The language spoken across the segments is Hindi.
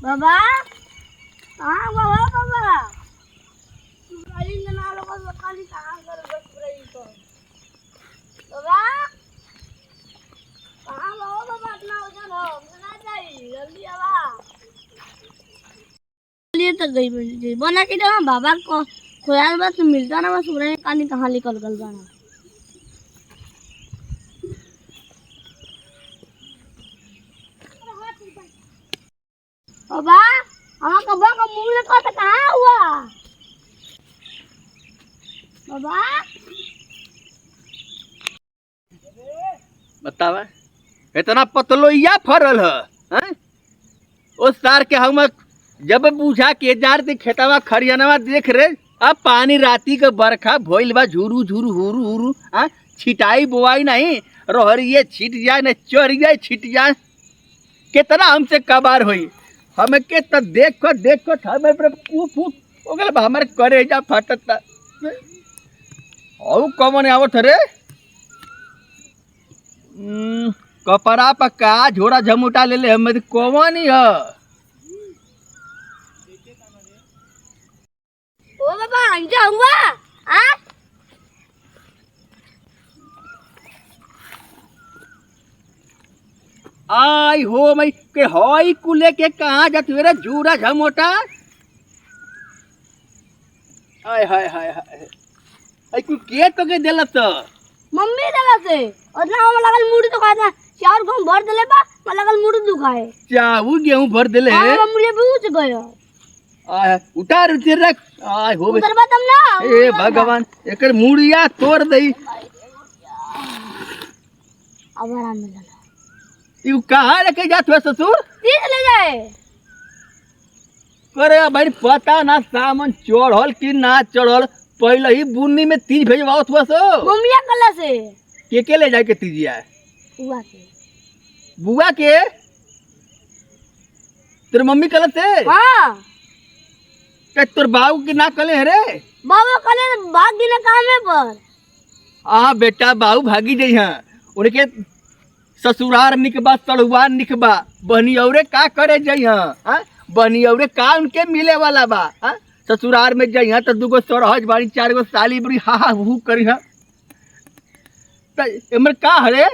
बाबा हाँ बाबा बाबा सुराई ना लोग खाली कहाँ कर बस सुराई तो बाबा कहाँ बाबा बाबा इतना उधर हो मना जाई जल्दी आवा लिए तक गई बना के जहाँ बाबा को खोया बस मिलता ना बस सुराई कहानी कहाँ निकल गल बना बाबा हाँ कब्बा का मुंह में कहाँ हुआ बाबा बतावा इतना पतलोइया फरल है उस सार के हम जब पूछा के जार दे खेतवा खरियानवा देख रे अब पानी राती के बरखा भइल बा झुरू झुरू हुरू हुरू छिटाई बोआई नहीं रोहरिए छिट जाए न चढ़िए छिट जाए कितना हमसे कबार होई हमें के त देखो देखो हमें फूट हो गल हमारे करेजा फटता औ कौन आवत रे कपड़ा पर का झोरा झमुटा ले ले हमें कौन ही है ओ बाबा अंजा हुआ हाँ आई हो मई के हई कुले के कहाँ जात मेरा झूरा झमोटा हाय हाय हाय हाय आई कुल के तो के देलत मम्मी देला से और ना हम लगल मुड़ी तो खाता चार घूम भर देले बा मैं लगल मुड़ी दुखाए चाऊ गेहूं भर देले हां मम्मी पूछ गयो आ उतार उतर रख आय हो उतर बा तुम ना ए भगवान एकर मुड़िया तोड़ दई अब आराम मिलल तू कहाँ लेके जात हो ससुर तीस ले जाए करे भाई पता ना सामान चढ़ल कि ना चढ़ल पहले ही बुन्नी में तीज भेजवाओ हुआ सो मम्मिया कला से के ले जाए के तीजिया बुआ के बुआ के तेरे मम्मी कल से हां के तोर बाबू के ना कले रे बाबा कले भाग दिन काम है पर आ बेटा बाबू भागी जई हां उनके ससुरार निकबा तड़ुआ निकबा बहनी औरे का करे जई हां बहनी औरे का उनके मिले वाला बा ससुरार में जई हां त दुगो सरहज बाड़ी चार गो साली बड़ी हा हा हु करी हां त एमर का हरे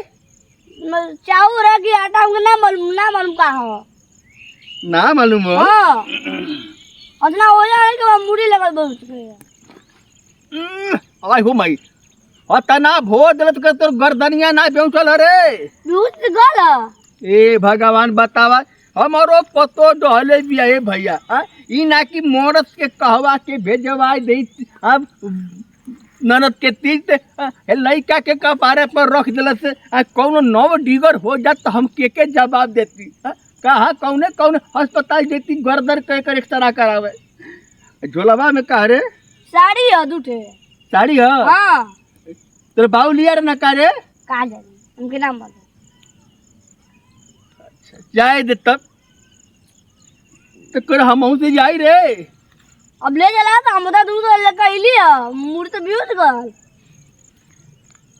चाऊ रे की आटा हमके ना मालूम का हो ना मालूम हो हां अदना हो जाए के मुड़ी लगल बहुत आय हो मई अतना भो दलत कर तोर गर्दनिया ना बेउचल रे दूध गल ए भगवान बतावा हमारो पतो डहले बिया ए भैया ई ना कि मोरस के कहवा के भेजवाई दे अब ननद के तीज हे लइका के कपारे पर रख दिल से कौनो नव डिगर हो जात तो हम के जवाब देती कहा कौने कौने अस्पताल देती गर्दन कह कर एक्सरा करावे झोलवा में कह रे साड़ी है दूठे साड़ी है हां तेरे बाबू लिया रे ना का रे का जाने उनके नाम बोल अच्छा जाए दे तब तो कर हम से जाई रे अब ले चला तो हम बता दूध लेकर आई लिया मुड़ तो ब्यूट गल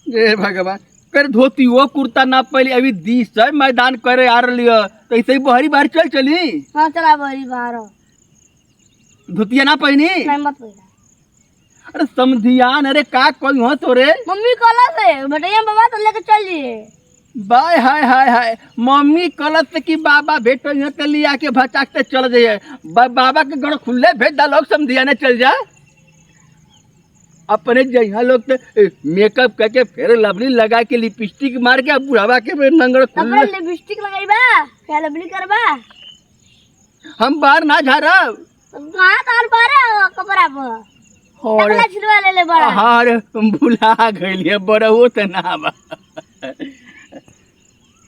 ए भगवान कर धोती वो कुर्ता ना पहले अभी दी से मैदान करे आ रही है तो ऐसे ही बहरी बाहर चल चली हां चला बहरी बाहर धोतिया ना पहनी नहीं मत पहिरा अरे समधियान अरे का कोई हो तो रे मम्मी कला से बटैया बाबा तो लेके चल दिए बाय हाय हाय हाय मम्मी कलत से कि बाबा भेटो यहाँ के लिया के भचाकते चल जाइए बाबा के घर खुले भेज दा लोग समधियाने चल जा अपने जहाँ लोग तो मेकअप करके फिर लवली लगा के लिपस्टिक मार के बुढ़ावा के नंगड़ खुले लिपस्टिक लगाईबा क्या लवली करबा हम बाहर ना जा रहा कहां तार बारे कपड़ा पर और छिड़वा ले ले बड़ा हां रे भुला गइलिए बड़ा हो त ना बा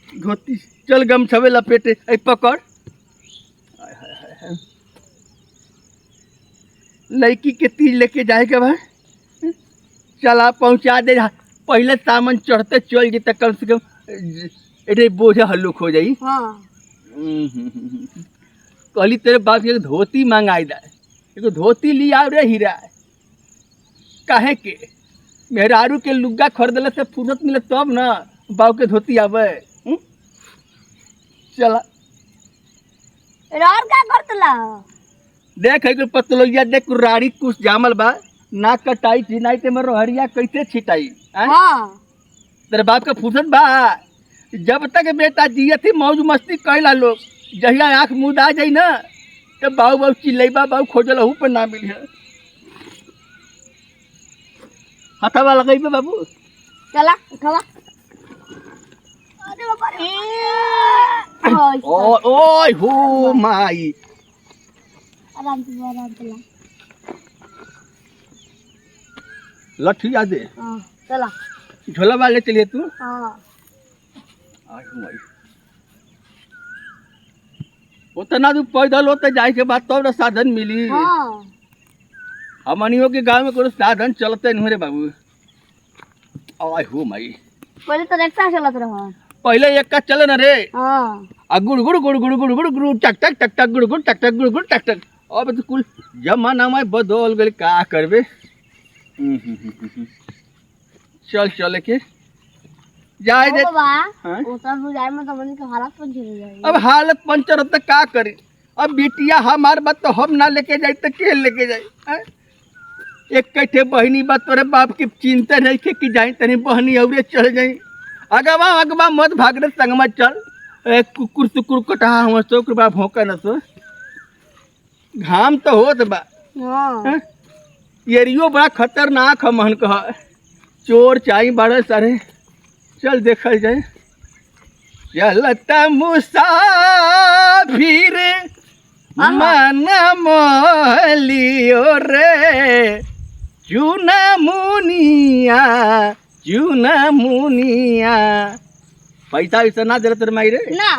धोती चल गम छवे लपेटे ए पकड़ लड़की के तीज लेके जाए के भाई चला पहुंचा दे पहले सामान चढ़ते चल जी कम से कम एटे बोझा हल्लुक हो जाई हां कहली तेरे बाप के धोती मंगाई दा एगो धोती लिया रे हीरा काहे के मेहरारू के लुग्गा खरीदले से फुर्सत मिले तब ना बाबू के धोती आवे चला और क्या करतला? देख है पतलोइया देख राड़ी कुछ जामल बा ना कटाई थी नहीं ते में रोहरिया कैसे छिटाई हैं? हाँ तेरे बाप का फुर्सत बा जब तक बेटा जिया थी मौज मस्ती कैला लोग जहिया आँख मुद आ जाई ना तो बाऊ बाऊ चिल्लैबा बाऊ खोजल हूँ पर ना मिली है हथवा लगैबे बाबू चला उठावा। अरे बाबा रे। ओ ओय हो माई आराम से ला। लठिया दे हाँ चला। झोला वाले चलिए तू हाँ आई हो माई उतना तू पैदल होते जाए के बाद तो साधन मिली। हाँ हमनियों के गांव में कोई साधन चलते नहीं रे बाबू। आय हो माई पहले तो रिक्शा चलत रहा। पहले एक का चले न रे हाँ आ गुड़ गुड़ गुड़ गुड़ गुड़ गुड़ गुड़ टक टक टक टक गुड़ गुड़ टक टक गुड़ गुड़ टक टक अब तो कुल जमाना में बदल गए का करबे। चल चल के जाए दे। बाबा हाँ? उतर बुझाए में तो बनी के हालत पंचर हो जाएगी। अब हालत पंचर होता का करे अब बिटिया हमार बात तो हम ना लेके जाए तो के लेके जाए हैं? एक कैठे बहनी बात तोरे बाप की चिंता नहीं के कि जाए तनी बहनी औरे चल जाए अगवा अगवा मत भाग रे संग मत चल कुकुर सुकुर कटहा हम तो कृपा भौंका न तो घाम तो होत बा हाँ हैं? एरियो बड़ा खतरनाक हमन कह चोर चाई बड़े सारे चल देखल जाए चलता मुसाफिर मन मोहलियो रे चूना मुनिया पैसा वैसा ना दे तेरे माई रे ना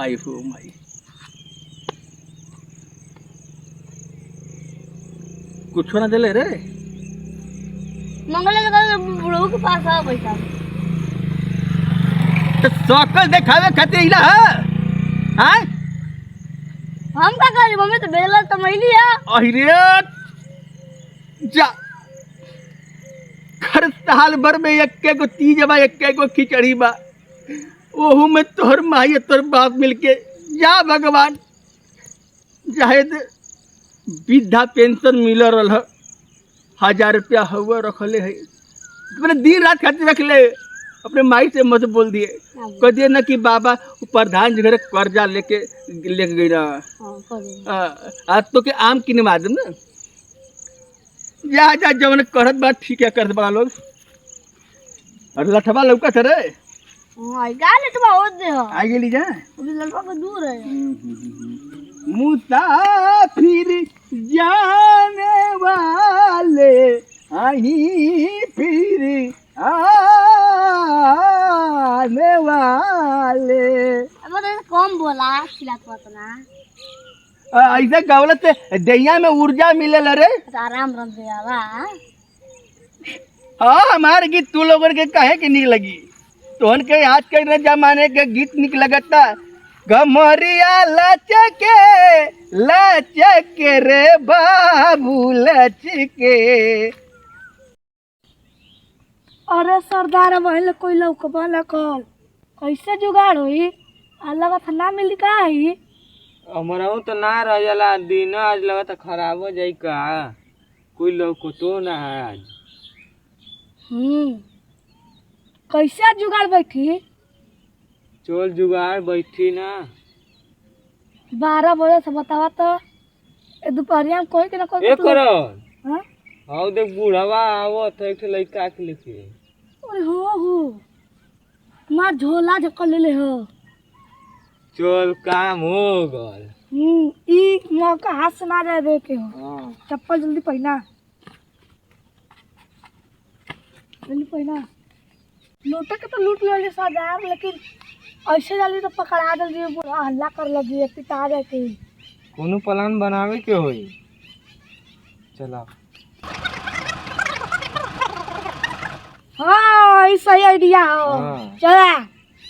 आई हो माई कुछ ना दिले रे मंगल के बुढ़ऊ के पास है पैसा। तो सकल देखावे खातिर इला है हैं? हम का करी मम्मी तो बेला तो मैली है। अहिरे जा खर साल भर में एक्के को तीज बा एक्के को खिचड़ी बा ओहू में तोहर माई तोहर बाप मिलके जा भगवान जाहिद वृद्धा पेंशन मिल रहा 1000 रुपया हुआ रखले है मैंने दिन रात खातिर रख ले अपने माई से मत बोल दिए कह दिए ना कि बाबा प्रधान जी घर कर्जा लेके गई ना आज तो के आम की नमाज ना जा जा जवन करत बात ठीक है करत बा लोग और लठवा लौकत रे गा लटवा हो दे हो आ गेली जा अभी लटवा को दूर है। मुसाफिर जाने वाले आई फिर आने वाले अब तो कम बोला खिलात ना ऐसे गवलत दैया में ऊर्जा मिलेला रे तो आराम रम से आवा। हाँ हमारे गीत तू लोगन के कहे के निक लगी तोहन के आज के जमाने के गीत निक लगता गमरिया लचके रे बाबू लचके। अरे सरदार बहन कोई लौक बना कल कैसे जुगाड़ हुई अलग ना मिली का ही हमारा तो ना रह जाला दिन आज लगा तो खराब हो जाई का कोई लोग तो ना है आज। कैसे जुगाड़ बैठी चोल जुगाड़ बैठी ना 12 बजे से बतावा तो दोपहरिया में कोई के ना कोई एक करो हां हाउ देख बूढ़वा आवो तो एक लड़का के लेके ओए हो मां झोला झकल ले हो चोल काम हो गल। ई मौका हाथ से ना जाए दे के हो। हां चप्पल जल्दी पहना लूटे के तो लूट ले सरदार लेकिन ऐसे जाली तो पकड़ा दल पूरा हल्ला कर लगी पिटा जाते कोनो प्लान बनावे के होई चला। हाँ ये सही आइडिया हो। हाँ। चला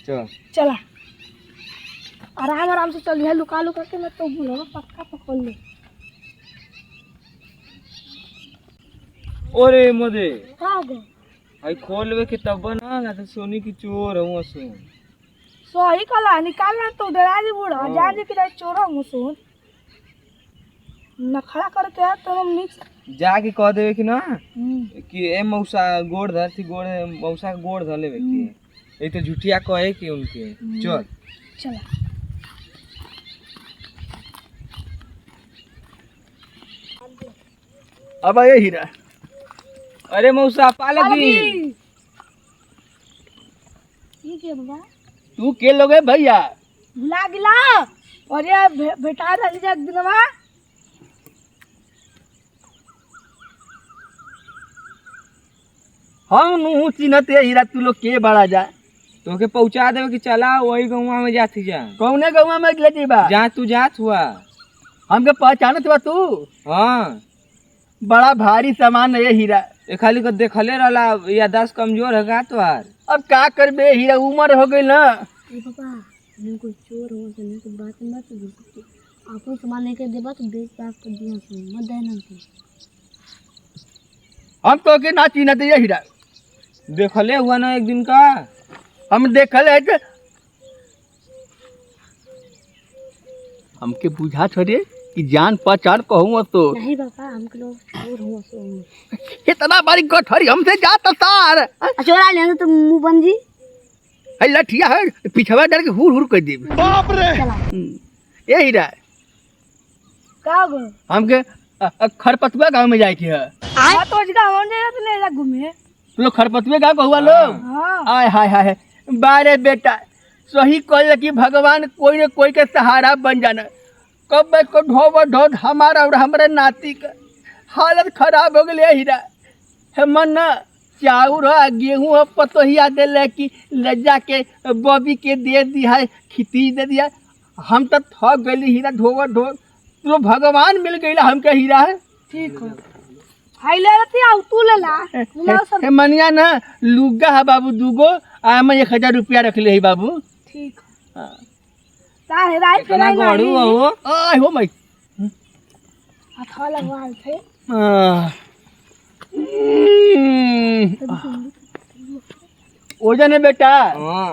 चल चला आराम आराम से चलिए लुका लुका के मैं तो बुढ़वा पक्का पकड़ ले। ओरे मदे का गो आई खोलवे के तब ना तो सोनी की चोर हूँ सो सही कला निकालना तो डरा जी बूढ़ा जान जी कि चोरा मुसुन नखड़ा करके तो हम मिक्स जाके कह देवे कि ना कि ए मौसा गोड़ धर थी गोड़ मौसा के गोड़ धर लेवे के ए तो झूठिया कहे कि उनके चल चला अब ये हीरा अरे मौसा पालगी ठीक है बाबा तू के लोगे भैया भुला गिला और ये बेटा रह जा एक दिनवा हम नु चिन्हते हीरा तू लोग के बड़ा जा तो के पहुंचा देवे कि चला वही गौवा में जाती जा कौने गौवा में ले जेबा जा तू जात हुआ हमके पहचानत बा तू हाँ बड़ा भारी सामान है ये हीरा ए खाली को देखले रहला या 10 कमजोर है का तोहार अब का करबे हीरा उम्र हो गई ना ए पापा मैं कोई चोर हो तो नहीं तो बात मत बोल आपन सामान लेके देबा तो बेच बात कर दिया सुन मत देना के हम तो के ना चिन्हते ये हीरा देखले हुआ ना एक दिन का हम देखल है कि हमके बुझा छोड़े कि जान पहचान कहूँ तो नहीं पापा हमके लोग चोर हो सो इतना बारी गठरी हमसे जाता सार चोरा ले तो मुंह बंद जी है लठिया है पिछवा डर के हुर हुर कर दी बाप रे ये हीरा का गो हमके खरपतुआ गांव में जाए के है हां तो जगह हम जे तो ले जा घूमे तू लोग खरपतुआ गांव का हुआ लोग हां आय हाय हाय बारे बेटा सही कह कि भगवान कोई न कोई के सहारा बन जाना कब को ढोब हमारा और हमारे नाती का हालत खराब हो गई हीरा मन न चाउर गेहूँ पतोहिया दे कि ले जाके बॉबी के दे दिया है खेती दे दिया हम तो थक गई हीरा ढोब तो भगवान मिल गई हमके हीरा है ठीक हो हाई ले रही आ तू ले ला हे मनिया ना लुगा है बाबू दूगो आ मैं 1000 रुपया रख ले बाबू ठीक ता है राई इतना गड़ू हो आय हो मई हाथ लगवाल थे ओजन है बेटा हां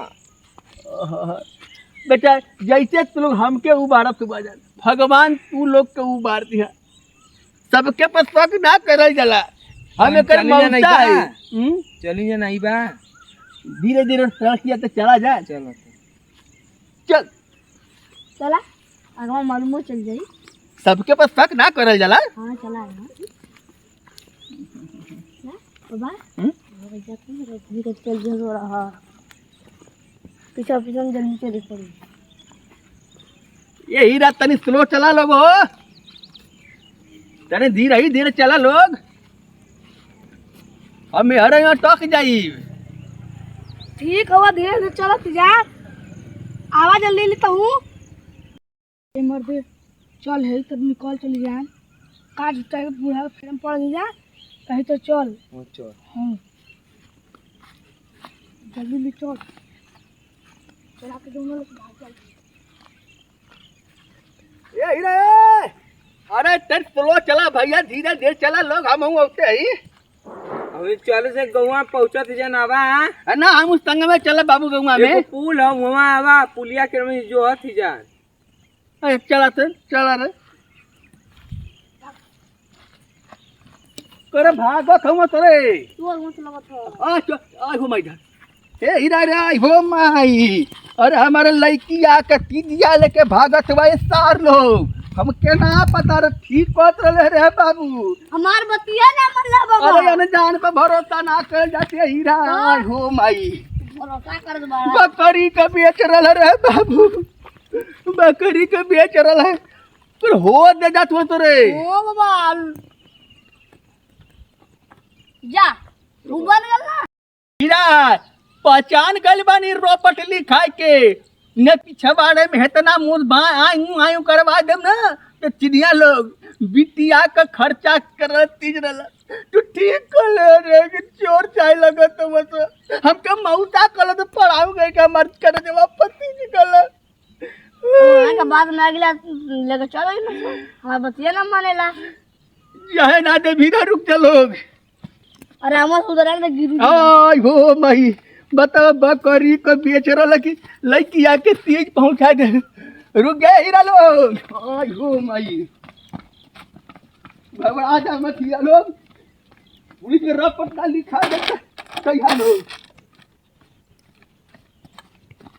बेटा जैसे तू लोग हमके उबारत तू बाजा भगवान तू लोग के उबार दिया सबके पर शक ना करल जाला हमें कर मौका है चली जा नहीं बा धीरे धीरे सड़किया तो चला जाए चलो चल चला आगे मालूम हो चल जाई सबके पर शक ना करल जाला हां चला है ना बाबा भैया तुम रखनी के चल जो रहा पीछे पीछे जल्दी चली पड़ी ये हीरा तनी स्लो चला लोग हो तनी धीरे ही धीरे चला लोग हमें हर यहाँ टक जाई ठीक हवा धीरे धीरे चलत जा आवाज जल्दी लेता हूँ ये मर्दे चल है तो निकल चली जाए काट उठा के पूरा फिल्म पड़ जा कहीं तो चल चल हाँ जल्दी भी चल चला के दोनों लोग भाग चल ये हीरा अरे तन स्लो चला भैया धीरे धीरे चला लोग हम होते ही अभी चल से गौवा पहुंचत जनावा ना हम उस संग में चला बाबू गौवा में एगो पुल है वहां आवा पुलिया के में जो हथी जा अरे चला तो चला रे करे भागत हम तोरे तू और मत लगत है आ हो माई हे हीरा रे आई हो माई अरे हमारे लड़की आके तीजिया लेके भागत भाई सार लोग हम केना पता रे ठीक बात रहे रे बाबू हमार बतिया ना मतलब बाबा अरे अनजान पे भरोसा ना कर जाते हीरा आई हो माई भरोसा कर दे बड़ा बकरी का बेच रहा रे बाबू बकरी का बेच रहा है पर हो दे जात हो तोरे ओ बाबा जा तू बन गल ना हीरा पहचान गल बानी रोपट लिखाई के ने पिछवाड़े में इतना मुंह आयु करवा देम ना तो चिड़िया लोग बिटिया का खर्चा कर तीज रहा तू ठीक कर रे कि चोर चाय लगा तो बस हमके मौसा कल तो पढ़ाऊ गए का मर्ज कर दे वापस निकल का बाद में अगला लेके चलो ही हमार बतिया ना मानेला यह ना दे भीगा रुक जा लोग अरे हम उधर एक गिरी आय हो मई बताओ बकरी को बेच रहा कि लड़की आके तेज पहुंचा दे। रुक गए हीरा लोग। आई हो माई बाबा आजा मत हीरा लोग। पुलिस में रपट ना लिखा दे कहिया लोग।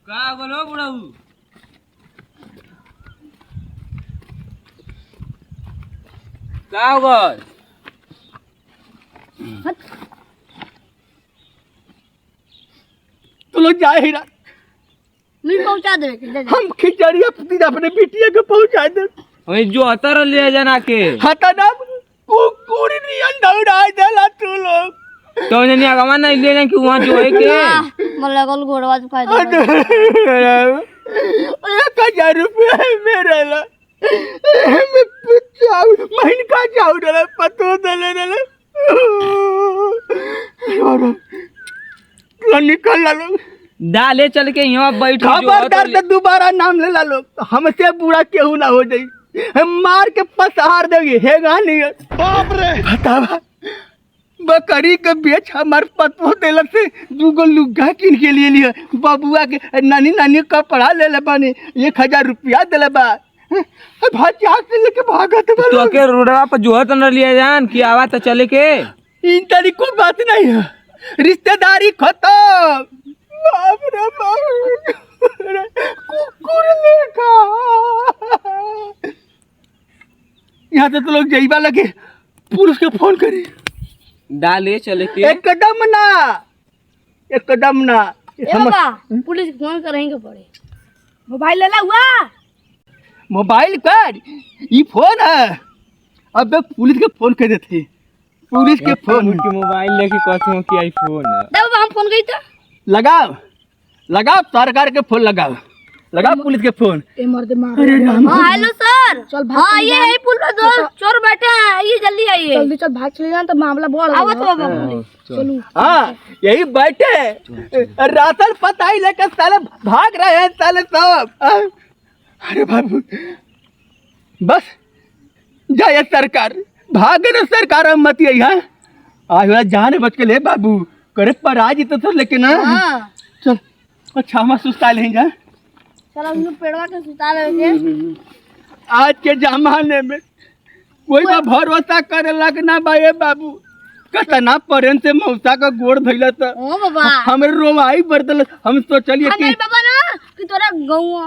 का बोलो बुढ़ाऊ? का होगा? तो लोग जाए हीरा। नहीं पहुंचा दे हम खिचड़िया पुती अपने बिटिया को पहुंचा दे। वही जो अतर ले जाना के हटा ना कुकुर नहीं दौड़ा देला तू लोग। तो नहीं आगमा नहीं ले जाए कि वहाँ जो है के मला कल घोड़वा चुका दे। 1000 रुपया है मेरे ला। मैं महीन का जाऊ डला पतो दले दले और निकल ला लोग। डाले चल के यहाँ बैठ खबरदार तो दोबारा नाम ले ला लोग। हमसे बुरा केहू ना हो जाई। हम मार के पसार देंगे है गानी। बाप रे बतावा बकरी के बेच हमार पतो देला से दूगो लुग्गा किन के लिए लिया। बबुआ के नानी नानी कपड़ा ले ले बानी 1000 रुपया देले बा। भाजा से लेके भागत बा। तो के रोडवा पर जो है न लिया जान कि आवा तो चले के इन तरी कोई बात नहीं है। रिश्तेदारी खत्म। बाप रे बाप कुकुर लेखा। यहाँ से तो लोग जईबा लगे पुलिस के फोन करी। डाले चले के एकदम ना पुलिस फोन करेंगे पड़े। मोबाइल ले ला हुआ मोबाइल कर ये फोन है। अब पुलिस के फोन कर देते। पुलिस के फोन के मोबाइल लेके कहते हो कि आईफोन हम फोन गई था। लगाओ सरकार के फोन लगाओ पुलिस के फोन। अरे हेलो सर। चल हाँ ये यही पुल पे दो चोर बैठे हैं। आइए जल्दी आइए। जल्दी चल भाग चले जाए तो मामला बढ़ आवा तो बाबा चलो। हाँ यही बैठे राशन पता ही लेकर साले भाग रहे हैं साले सब। अरे बाबू बस जाए सरकार भागे ना सरकार मत यहाँ आज जाने बच के ले बाबू करे पर आज तो लेकिन ना चल अच्छा हम सुस्ता ले जा। चलो हम लोग पेड़वा के सुता लेंगे। आज के जमाने में कोई बा भरोसा करे लग ना बाए बाबू। कतना परेन से मौसा का गोड़ धइला त ओ बाबा हमरे रोवाई बरदल। हम सोचलिए कि बाबा ना कि तोरा गौवा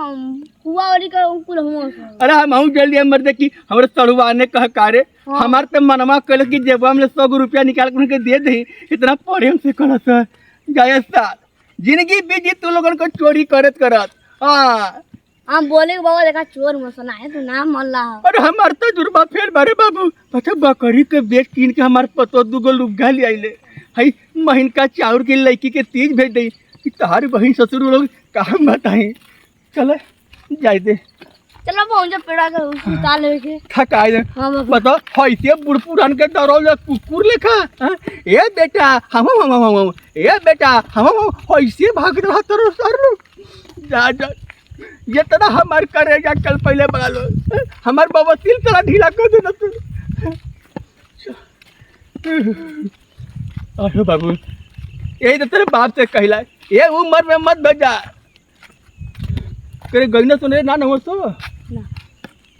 कुआ वाली का कुल हम। अरे हम जल्दी मर दे कि हमरे तड़वाने कह कारे। हमार तो मनवा कल कि जब हम 100 रुपया निकाल के उनके दे दे। इतना प्रेम से कहत जाए साथ जिंदगी बीजी तू लोगन को चोरी करत हाँ हम बोले बाबा देखा चोर मसना है तो नाम मल्ला। अरे हमार तजुर्बा फेर बारे बाबू। अच्छा बकरी के बेच कीन के हमार पतो दूगो लुग्गा ले आइले। हई महीन का चाउर की लड़की के तीज भेज दई कि तहारी बहन ससुर लोग कहाँ बताई। चले जाए दे चलो पहुंच जा पेड़ा के सुता लेके थकाए दे। बताओ ऐसे बुढ़ पुरान के डरौल कुकुर लेखा। ए बेटा हम ए बेटा हम ऐसे भाग रहा तोरो सर लोग जा ये तरह हमार करेगा कल पहले बगा लो। हमार बाबा तिल तरह ढीला कर देना तू। अरे बाबू यही तो तेरे बाप से कहला ये उम्र में मत भेजा तेरे गईना सुने ना हो तो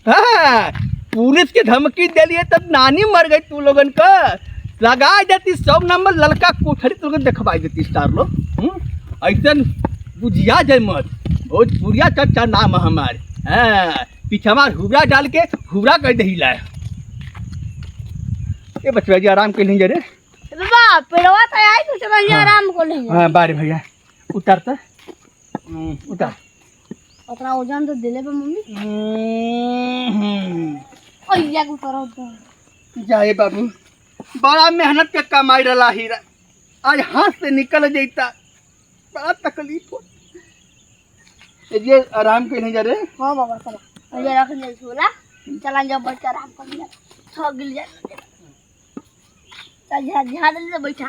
हाँ पुलिस की धमकी दे लिए तब नानी मर गई तू लोगन का। लगा देती 100 नंबर लड़का कोठरी तू लोग देखवा देती स्टार लोग। ऐसा बुझिया जाए मत भोजपुरिया चच्चा नाम हमारे। हाँ पीछा हुबरा डाल के हुबरा कर दे ला। ये बचवा जी आराम कर लेंगे रे बाबा पेड़वा तो आई तो चल आराम कर लेंगे। हाँ बारे भैया उतारता उतार उतना वजन तो दिले पे मम्मी। और ये को करो जाए बाबू बड़ा मेहनत के कमाई रहा हीरा आज हाथ से निकल जाता बड़ा तकलीफ हो। ये आराम के नहीं जा रहे। हाँ बाबा चला ये रख दे सोला चला जब बच्चा आराम कर लिया थक गिल जाए चल झाड़ ले बैठा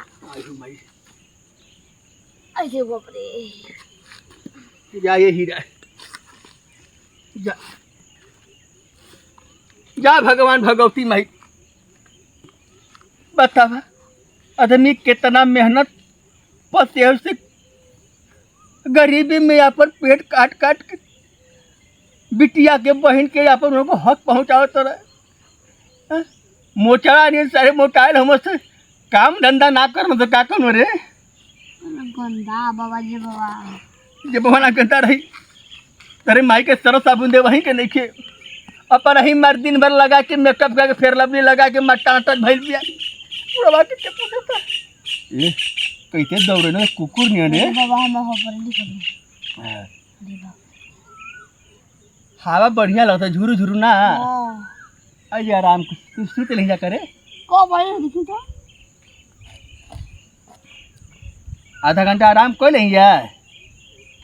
ऐसे बाप रे जाए हीरा जा जा भगवान भगवती माई बतावा आदमी कितना मेहनत पसे से गरीबी में अपन पेट काट काट के बिटिया के बहन के अपन उनको हक पहुँचाओ तो रहे। मोचड़ा नहीं सारे मोटाइल हमसे काम धंधा ना करना तो का करो रे। गंदा बाबा जी बाबा जे बहना गंदा रही तेरे माई के सरफ साबुन दे वहीं के नहीं खे अपन ही मार दिन भर लगा के मेकअप करके फेर लवली लगा के मट्टा अटक भइल बिया पूरा के पूछता ए कैसे दौड़े ना कुकुर नहीं रे बाबा हम हो पर लिख हवा बढ़िया लगता झुरू झुरू ना हां अरे आराम तू सुत नहीं जा करे को भाई देखी तो आधा घंटा आराम कर लें यार।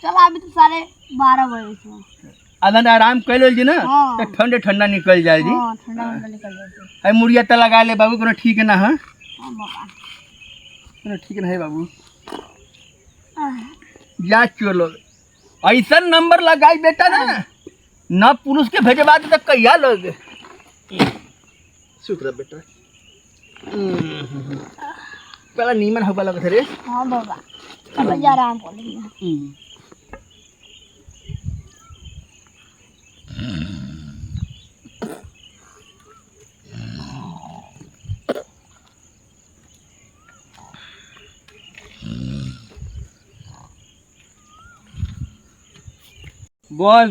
चल अभी तो 12:30 बजे से आधा घंटा आराम कर लो जी ना हाँ। तो ठंडे ठंडा निकल जाए जी। हां ठंडा ठंडा निकल जाए। अरे मुड़िया तो लगा ले बाबू कोनो ठीक है ना। हाँ हां बाबा कोनो ठीक नहीं बाबू जा चलो ऐसा नंबर लगाई बेटा ना पुरुष के भेजे बाद तक कहिया लोग सुत रह बेटा पहला नीमन होगा लगत रे। हां बाबा अब जा आराम कर लेंगे।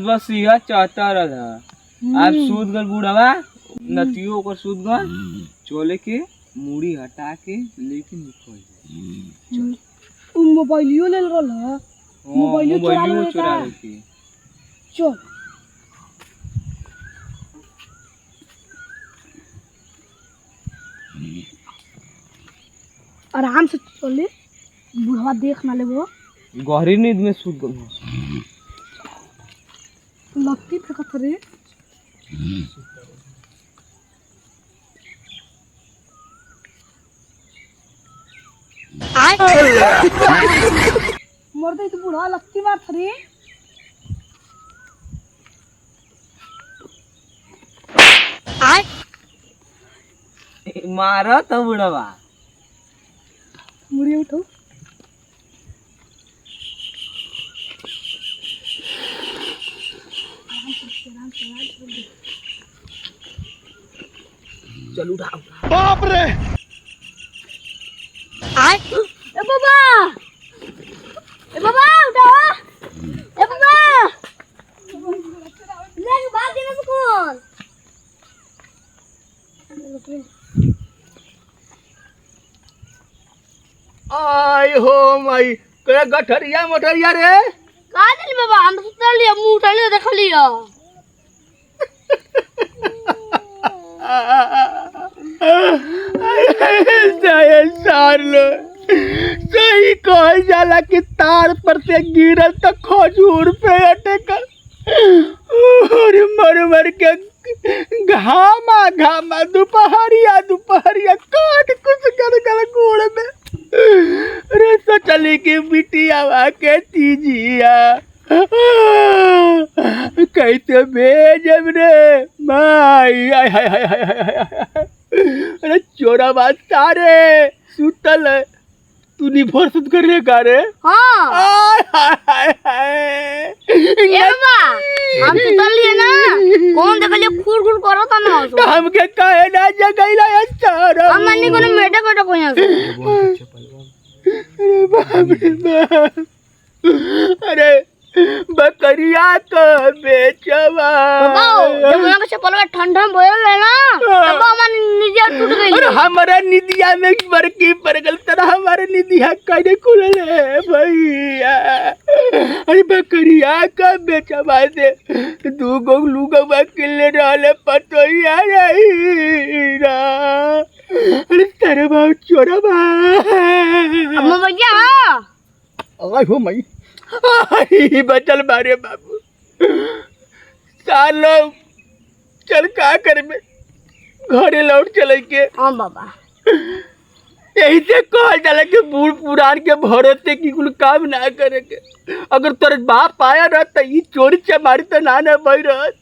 बस यह चाहता रहा आप सूद गल बूढ़वा नतियो को सूद गल चोले के मूड़ी हटा के लेके निकल जाए। उ मोबाइलियो ले रहल है मोबाइलियो चुरा के चल आराम से चले बुढ़वा देख ना ले वो गहरी नींद में सूद गल लगती फेंकत रे मरते तो बुढ़वा लगती मार रे मारा तो बुढ़वा मुड़ी उठो चल उठा बाप रे ए बाबा उठा ए बाबा ले बात देना सुकून आई हो माई करे गठरिया मोटरिया रे का दिल बाबा हम तो चल लिया मुंह उठा लिया देख लिया सार लो सही कहल जाला कि तार पर से गिरल तो खजूर पे अटकल और मर मर के घामा दोपहरिया काट कुछ गल गोड़ में रे सोचली कि बिटिया के तीजिया कैसे भेजब रे माई अरे चोरा बात सारे सुतल तू निभोर सुत कर रे का रे हां ए बाबा हम तो चल लिए ना कौन देख लिया खुर करो था ना तो हम के काहे ना जगैला यार हम मन्नी को मेडा कोटा को यहां से अरे बाप रे बाप अरे बकरिया तो बेचवा बाबा जब ना चप्पल में ठंडा में बोल ले ना तब हमारी निदिया टूट गई और हमारा निदिया में बरकी पड़ गल तरह हमारे निदिया काहे खुलल है भैया अरे बकरिया का बेचवा से दू गो लुगवा किले रहले पतोया रही रा अरे तेरे बाप चोरवा अम्मा भैया आई हो मई आई बचल बारे बाबू सालो चल का कर में घरे लौट चले के हां बाबा यही से कहल जाला कि बूढ़ पुरान के भरोसे की कुल काम ना करे के अगर तोर बाप आया रह त ई चोरी चमारी त ना न भई रहत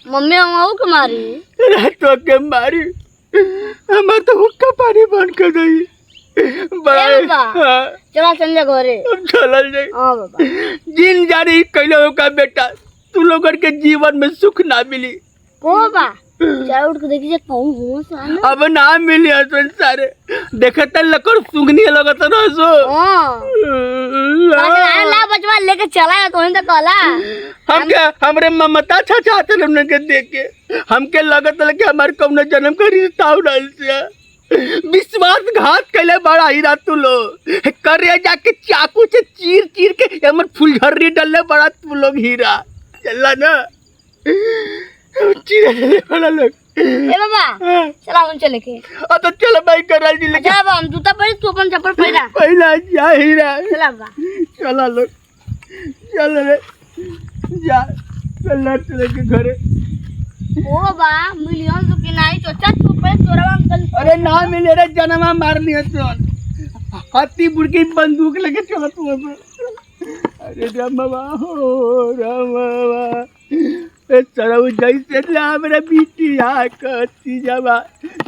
मम्मी हम के मारी रातों के मारी हमार तो हुक्का पानी बंद कर दई बाबा। हाँ, चला चल जा घरे। अब चलल जाई। हाँ बाबा। जिन जानी कैलो का बेटा तू लोगन के जीवन में सुख ना मिली। को बाबा चल उठ के देखिए कहूँ हो साला। अब ना मिली हसन सारे देखते लकड़ सुंगनी लगत ना सो। हाँ ला बचवा लेके चला है तो तो कहला हमके हमरे ममता छछाते हमने के देख के हमके लगत ल कि हमार कौनो जन्म का रिश्ता उड़ल से विश्वासघात कैले बड़ा हीरा तू लो करे जाके चाकू से चीर चीर के हमर फुलझड़ी डलले बड़ा तू लोग हीरा चला ना चीरे बड़ा लोग। ए बाबा चला हम चले के। अब तो चल भाई करल जी लेके अच्छा बाबा हम जूता पहन तू अपन चप्पल पहना। पहला जा हीरा चला बाबा। चला लोग चल रे जा चल चले के घरे। ओ बाबा मिलियन रुपये नहीं चोचा तू पे चोरवा अंकल। अरे ना मिले रे जनमा मार लिया चल हाथी बुड़की बंदूक लेके चला तू अब। अरे राम बाबा हो राम बाबा ए सरव जैसे ला मेरा बिटिया कती जावा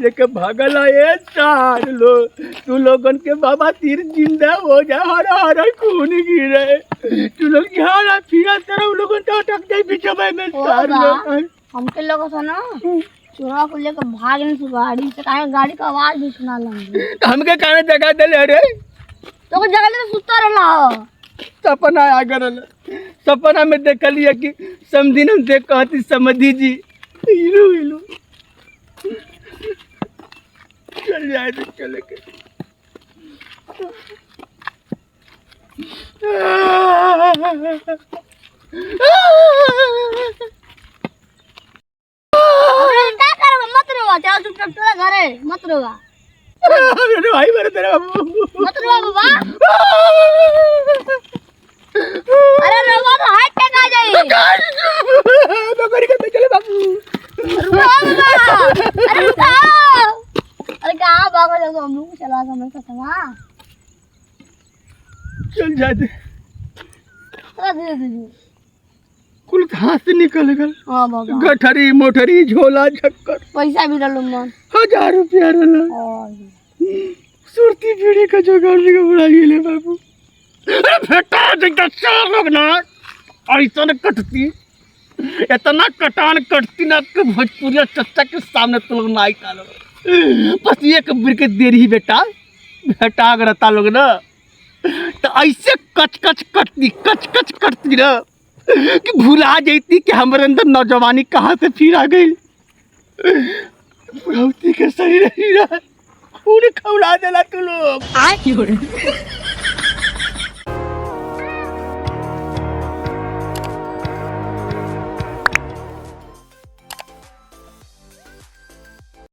लेके भागल ए चार लो तू लोगन के बाबा तीर जिंदा हो जा हरा हरा खून गिरे तू लोग झाड़ा फिरा तरह लोगन तो अटक जाए पीछे में चार लोग हमके लोग था ना चोरवा को लेकर भाग नहीं गाड़ी से काहे गाड़ी का आवाज भी सुना लंगे। हमके कहने जगह दे ले रे तो जगह ले सुता रहला हो। सपना आ गल सपना में देखलिए कि समझी हम देख कहती समझी जी हिलू हिलू चल जाए तो चले के। अरे क्या कर मत रोवा चल चुप चुप चला घरे मत रोवा। अरे भाई मेरे तेरे बाबू मत रोवा बाबा। अरे रोवा तो हाथ टेक आ जाई। बकरी के चले बाबू रोवा बाबा। अरे रुको अरे कहाँ भागो जाओ हम लोग चला समय का था चल जाते चला धीरे धीरे। कुल हाथ से निकल गल हाँ बाबा गठरी मोटरी झोला झक्कर पैसा भी डालो मन 1000 रुपया रहला सुरती पीढ़ी का जुगाड़ के उड़ा गेले बाबू। अरे बेटा जगह चार लोग ना ऐसा न कटती इतना कटान कटती ना कि भोजपुरिया चच्चा के सामने तो लोग नाई का लोग बस एक बिर के देरी बेटा बेटा अगर रहता लोग ना तो ऐसे कच कच कटती ना कि भुला जाती कि हमारे अंदर नौजवानी कहाँ से फिर आ गई बुढ़ौती के सही नहीं रहा खून खौला देला तू लोग।